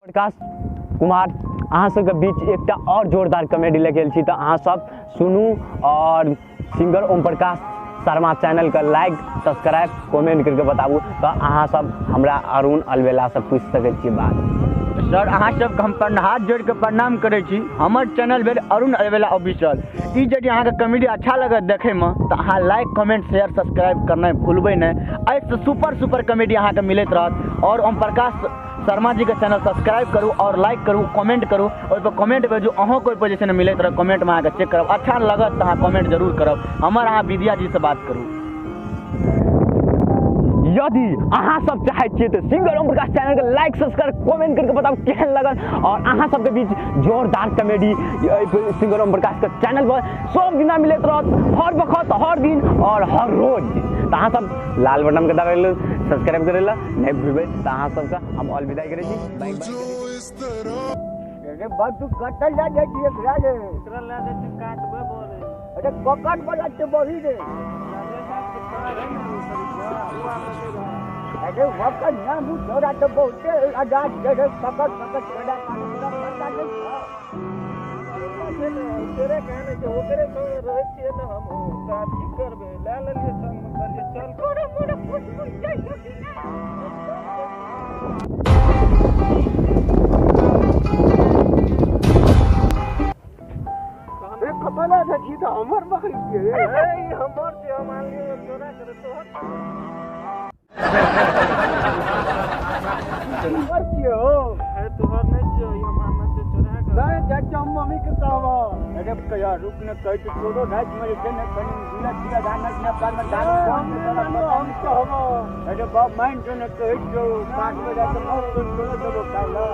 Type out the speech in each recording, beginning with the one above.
प्रकाश कुमार अहाँ सबके बीच एकटा और जोरदार कॉमेडी लेके आयल छी, तो अहाँ सब सुनू और सिंगर ओम प्रकाश शर्मा चैनल का लाइक सब्सक्राइब कमेंट करके बताबू। तो अहाँ सब हमरा अरुण अलवेला से पूछ सके छी बात। सर अहाँ सबके हम हाथ जोड़ के प्रणाम करे छी। हमर चैनल भेल अरुण अलवेला ऑफिशियल। ई यदि अहाँ के कॉमेडी अच्छा लगत देखे में तो अहाँ लाइक कमेंट शेयर सब्सक्राइब करना भूलबे नहीं। ऐसे सुपर कॉमेडी अहाँ के मिलत रहत। और ओम प्रकाश शर्मा जी के चैनल सब्सक्राइब करूँ और लाइक करूँ कमेंट करूँ और पर कमेंट भेजू। अहों कोई पोजीशन मिलत रह कमेंट में अहाँ चेक करब, अच्छा लगत तो अहाँ कमेंट जरूर करब। हमर अहाँ विद्या जी से बात करूँ। यदि अहाँ सब चाहे छिए तो सिंगर ओम प्रकाश चैनल के लाइक सब्सक्राइब कमेंट करके बताओ केहन लगल। और अहाँ सबके बीच जोरदार कॉमेडी सिंगर ओम प्रकाश के चैनल पर सब दिन मिलत रहत, हर वक्त हर दिन और हर रोज। तो अहाँ सब लाल बटन के दबाइ लो, सब्सक्राइब करे ला नहीं भूलबे। तो अहाँ सबका हम अलविदा करे छी, बाय बाय। अरे बात तू कटल जा जाई छी एकरा रे एकरा ला दे छी काटबे बोले। अरे पकड़ वाला के बोली रे। अरे वक्त ना मु छोरा तो बहुते आजाद जगह पकड़ छोड़ा पता नहीं तेरे कहने से ओकरे तो रहे छिए ना हम काठी करबे ले लिए संग कर चल मोरे मोरे कुछ जाई कि ना अरे खपला छी तो हमर बकरी के ए हमर से हम मान लिए छोरा करे तो और क्यों है तुहर नहीं जो हम हमन से चोरा कर नहीं चाचा मम्मी के कहवा। अरे कया रुक न कह के छोड़ो रात में के न कनी दूला दाना न पार में दाना हम कहवा। अरे बाप माइन जो न कह जो पांच बजे तो मौत छोड़ो दबो काला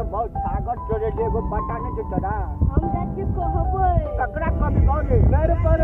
बहुत सागर चोरे एगो पता नहीं चढ़ा हम जाके कहबे ककरा कभी कहले मेरे पर